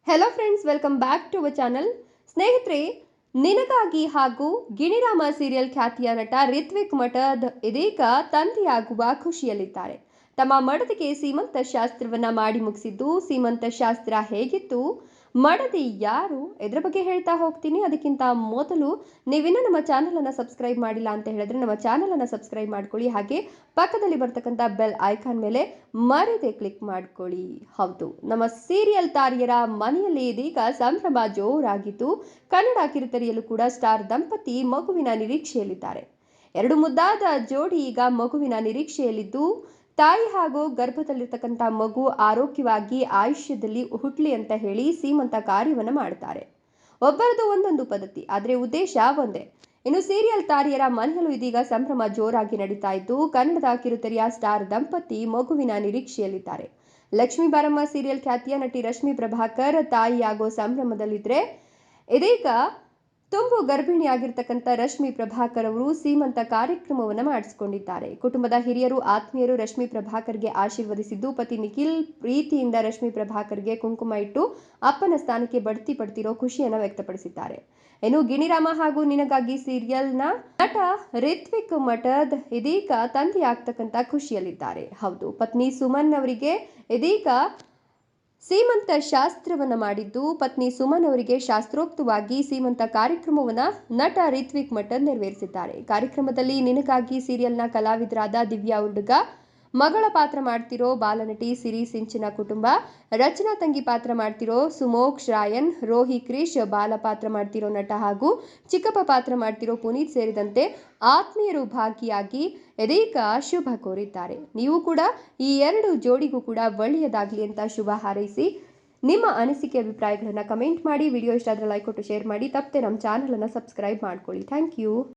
Hello friends, welcome back to our channel. ಸ್ನೇಹಿತರೆ, ನಿನಗಾಗಿ ಹಾಗೂ ಗಿಣಿರಾಮ ಸೀರಿಯಲ್ ಖ್ಯಾತಿಯ ನಟ ರಿತ್ವಿಕ್ ಮಠದ್ ಇದೀಗ ತಂದೆಯಾಗುವ ಖುಷಿಯಲ್ಲಿದ್ದಾರೆ. ತಮ್ಮ ಮಡದಿಗೆ ಸೀಮಂತ ಶಾಸ್ತ್ರವನ್ನ ಮಾಡಿ ಮುಗಿಸಿದ್ದು. ಸೀಮಂತ ಶಾಸ್ತ್ರ ಹೇಗಿತ್ತು, ಮಡದಿ ಯಾರು, ಇದರ ಬಗ್ಗೆ ಹೇಳ್ತಾ ಹೋಗ್ತೀನಿ. ಅದಕ್ಕಿಂತ ಮೊದಲು ನೀವಿನ್ನೂ ನಮ್ಮ ಚಾನಲ್ ಅನ್ನು ಸಬ್ಸ್ಕ್ರೈಬ್ ಮಾಡಿಲ್ಲ ಅಂತ ಹೇಳಿದ್ರೆ ನಮ್ಮ ಚಾನಲ್ ಅನ್ನು ಸಬ್ಸ್ಕ್ರೈಬ್ ಮಾಡ್ಕೊಳ್ಳಿ. ಹಾಗೆ ಪಕ್ಕದಲ್ಲಿ ಬರ್ತಕ್ಕಂಥ ಬೆಲ್ ಐಕಾನ್ ಮೇಲೆ ಮರೆಯದೆ ಕ್ಲಿಕ್ ಮಾಡ್ಕೊಳ್ಳಿ. ಹೌದು, ನಮ್ಮ ಸೀರಿಯಲ್ ತಾರಿಯರ ಮನೆಯಲ್ಲಿ ಇದೀಗ ಸಂಭ್ರಮ ಜೋರಾಗಿದ್ದು, ಕನ್ನಡ ಕಿರುತೆರೆಯಲ್ಲೂ ಕೂಡ ಸ್ಟಾರ್ ದಂಪತಿ ಮಗುವಿನ ನಿರೀಕ್ಷೆಯಲ್ಲಿದ್ದಾರೆ. ಎರಡು ಮುದ್ದಾದ ಜೋಡಿ ಈಗ ಮಗುವಿನ ನಿರೀಕ್ಷೆಯಲ್ಲಿದ್ದು, ತಾಯಿ ಹಾಗೂ ಗರ್ಭದಲ್ಲಿರ್ತಕ್ಕಂಥ ಮಗು ಆರೋಗ್ಯವಾಗಿ ಆಯುಷ್ಯದಲ್ಲಿ ಹುಟ್ಲಿ ಅಂತ ಹೇಳಿ ಸೀಮಂತ ಕಾರ್ಯವನ್ನು ಮಾಡ್ತಾರೆ. ಒಬ್ಬರದು ಒಂದೊಂದು ಪದ್ಧತಿ, ಆದರೆ ಉದ್ದೇಶ ಒಂದೇ. ಇನ್ನು ಸೀರಿಯಲ್ ತಾರಿಯರ ಮನೆಯಲ್ಲೂ ಇದೀಗ ಸಂಭ್ರಮ ಜೋರಾಗಿ ನಡೀತಾ ಇದ್ದು, ಕನ್ನಡದ ಕಿರುತೆರೆಯ ಸ್ಟಾರ್ ದಂಪತಿ ಮಗುವಿನ ನಿರೀಕ್ಷೆಯಲ್ಲಿದ್ದಾರೆ. ಲಕ್ಷ್ಮೀ ಬಾರಮ್ಮ ಸೀರಿಯಲ್ ಖ್ಯಾತಿಯ ನಟಿ ರಶ್ಮಿ ಪ್ರಭಾಕರ್ ತಾಯಿಯಾಗೋ ಸಂಭ್ರಮದಲ್ಲಿದ್ರೆ, ಇದೀಗ ತುಂಬು ಗರ್ಭಿಣಿಯಾಗಿರ್ತಕ್ಕಂಥ ರಶ್ಮಿ ಪ್ರಭಾಕರ್ ಅವರು ಸೀಮಂತ ಕಾರ್ಯಕ್ರಮವನ್ನು ಮಾಡಿಸಿಕೊಂಡಿದ್ದಾರೆ. ಕುಟುಂಬದ ಹಿರಿಯರು ಆತ್ಮೀಯರು ರಶ್ಮಿ ಪ್ರಭಾಕರ್ಗೆ ಆಶೀರ್ವದಿಸಿದ್ದು, ಪತಿ ನಿಖಿಲ್ ಪ್ರೀತಿಯಿಂದ ರಶ್ಮಿ ಪ್ರಭಾಕರ್ಗೆ ಕುಂಕುಮ ಇಟ್ಟು ಅಪ್ಪನ ಸ್ಥಾನಕ್ಕೆ ಬಡ್ತಿ ಪಡ್ತಿರೋ ಖುಷಿಯನ್ನು ವ್ಯಕ್ತಪಡಿಸಿದ್ದಾರೆ. ಇನ್ನು ಗಿಣಿರಾಮ ಹಾಗೂ ನಿನಗಾಗಿ ಸೀರಿಯಲ್ನ ನಟ ರಿತ್ವಿಕ್ ಮಠದ್ ಇದೀಗ ತಂದೆಯಾಗ್ತಕ್ಕಂಥ ಖುಷಿಯಲ್ಲಿದ್ದಾರೆ. ಹೌದು, ಪತ್ನಿ ಸುಮನ್ ಅವರಿಗೆ ಇದೀಗ ಸೀಮಂತ ಶಾಸ್ತ್ರವನ್ನ ಮಾಡಿದ್ದು, ಪತ್ನಿ ಸುಮನ್ ಅವರಿಗೆ ಶಾಸ್ತ್ರೋಕ್ತವಾಗಿ ಸೀಮಂತ ಕಾರ್ಯಕ್ರಮವನ್ನ ನಟ ರಿತ್ವಿಕ್ ಮಠದ್ ನೆರವೇರಿಸಿದ್ದಾರೆ. ಕಾರ್ಯಕ್ರಮದಲ್ಲಿ ನಿನಗಾಗಿ ಸೀರಿಯಲ್ನ ಕಲಾವಿದರಾದ ದಿವ್ಯಾ ಉರ್ಡುಗ ಮಗಳ ಪಾತ್ರ ಮಾಡ್ತಿರೋ ಬಾಲನಟಿ ಸಿರಿ ಸಿಂಚಿನ ಕುಟುಂಬ, ರಚನಾ ತಂಗಿ ಪಾತ್ರ ಮಾಡ್ತಿರೋ ಸುಮೋಕ್ಷ್ ರಾಯನ್, ರೋಹಿ ಕ್ರಿಶ್ ಬಾಲ ಪಾತ್ರ ಮಾಡ್ತಿರೋ ನಟ ಹಾಗೂ ಚಿಕ್ಕಪ್ಪ ಪಾತ್ರ ಮಾಡ್ತಿರೋ ಪುನೀತ್ ಸೇರಿದಂತೆ ಆತ್ಮೀಯರು ಭಾಗಿಯಾಗಿ ಇದೀಗ ಶುಭ ಕೋರಿದ್ದಾರೆ. ನೀವು ಕೂಡ ಈ ಎರಡು ಜೋಡಿಗೂ ಕೂಡ ಒಳ್ಳೆಯದಾಗಲಿ ಅಂತ ಶುಭ ಹಾರೈಸಿ ನಿಮ್ಮ ಅನಿಸಿಕೆ ಅಭಿಪ್ರಾಯಗಳನ್ನು ಕಮೆಂಟ್ ಮಾಡಿ. ವಿಡಿಯೋ ಇಷ್ಟ ಆದರೆ ಲೈಕ್ ಕೊಟ್ಟು ಶೇರ್ ಮಾಡಿ. ತಪ್ಪದೆ ನಮ್ಮ ಚಾನಲ್ ಅನ್ನು ಸಬ್ಸ್ಕ್ರೈಬ್ ಮಾಡ್ಕೊಳ್ಳಿ. Thank you.